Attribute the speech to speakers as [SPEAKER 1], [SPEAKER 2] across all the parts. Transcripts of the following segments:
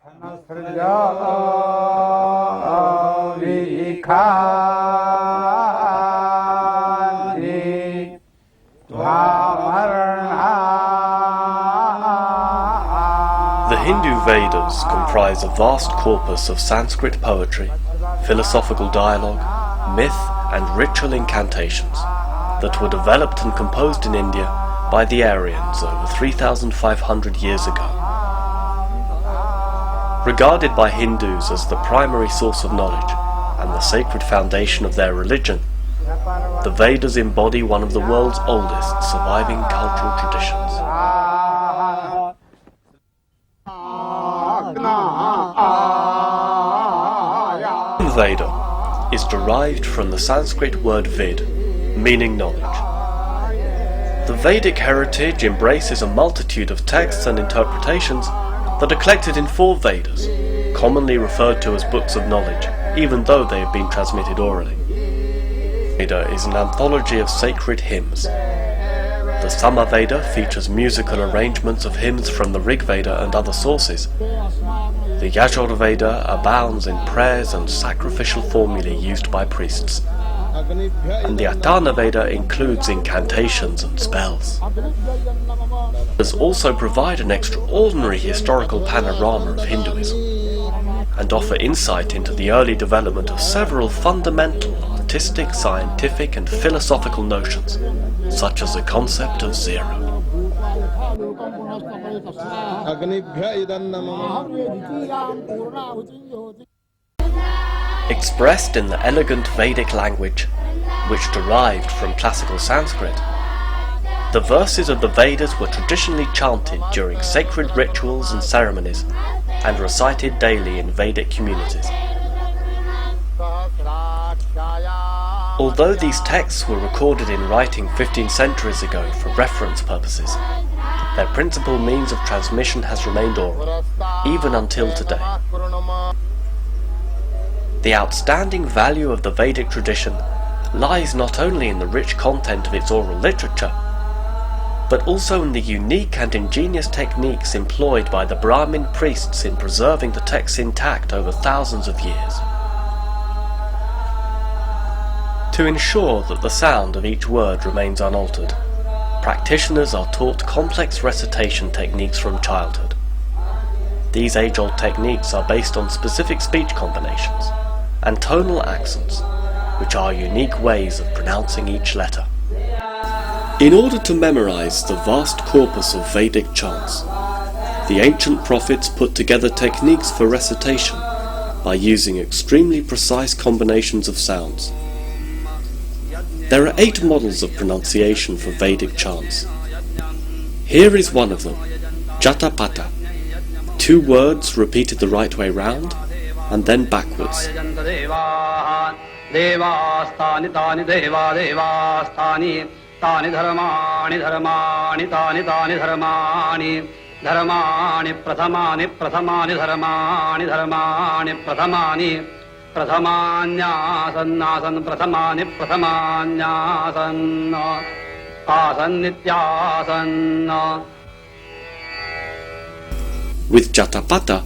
[SPEAKER 1] The Hindu Vedas comprise a vast corpus of Sanskrit poetry, philosophical dialogue, myth and ritual incantations that were developed and composed in India by the Aryans over 3,500 years ago. Regarded by Hindus as the primary source of knowledge and the sacred foundation of their religion, the Vedas embody one of the world's oldest surviving cultural traditions. Veda is derived from the Sanskrit word vid, meaning knowledge. The Vedic heritage embraces a multitude of texts and interpretations that are collected in 4 Vedas, commonly referred to as books of knowledge, even though they have been transmitted orally. Veda is an anthology of sacred hymns. The Samaveda features musical arrangements of hymns from the Rig Veda and other sources. The Yajurveda abounds in prayers and sacrificial formulae used by priests. And the Atharva Veda includes incantations and spells. Vedas also provide an extraordinary historical panorama of Hinduism and offer insight into the early development of several fundamental artistic, scientific and philosophical notions, such as the concept of zero. Expressed in the elegant Vedic language, which derived from classical Sanskrit, the verses of the Vedas were traditionally chanted during sacred rituals and ceremonies, and recited daily in Vedic communities. Although these texts were recorded in writing 15 centuries ago for reference purposes, their principal means of transmission has remained oral, even until today. The outstanding value of the Vedic tradition lies not only in the rich content of its oral literature, but also in the unique and ingenious techniques employed by the Brahmin priests in preserving the texts intact over thousands of years. To ensure that the sound of each word remains unaltered, practitioners are taught complex recitation techniques from childhood. These age-old techniques are based on specific speech combinations and tonal accents, which are unique ways of pronouncing each letter. In order to memorize the vast corpus of Vedic chants, the ancient prophets put together techniques for recitation by using extremely precise combinations of sounds. There are 8 models of pronunciation for Vedic chants. Here is one of them, Jatapata. 2 words repeated the right way round, and then backwards.
[SPEAKER 2] Tani dharmani dharmani tani tani dharmani dharmani prathamani prathamani dharmani dharmani prathamani prathamanyasan nasan prathamani prathamanyasan asan nityasan.
[SPEAKER 1] With Jatapata,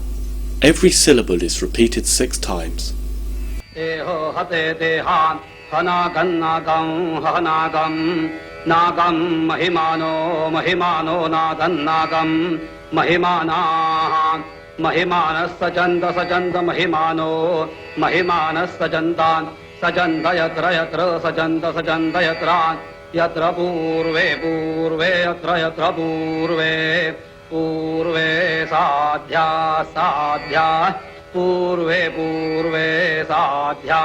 [SPEAKER 1] every syllable is repeated 6 times.
[SPEAKER 2] Hanagam nagam hanagam nagam mahimano mahimano nagan nagam mahimana mahimana sajanda sajanda mahimano mahimana sajandan sajanda yatra yatra sajanda sajanda yatra yatra purve purve yatra yatra purve purve sadhya sadhya purve purve sadhya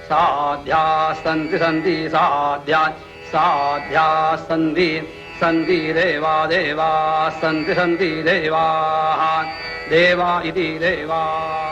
[SPEAKER 2] sadhya sandhi sandhi sadhya sadhya sandhi sandhi deva deva sandhi sandhi deva deva iti deva.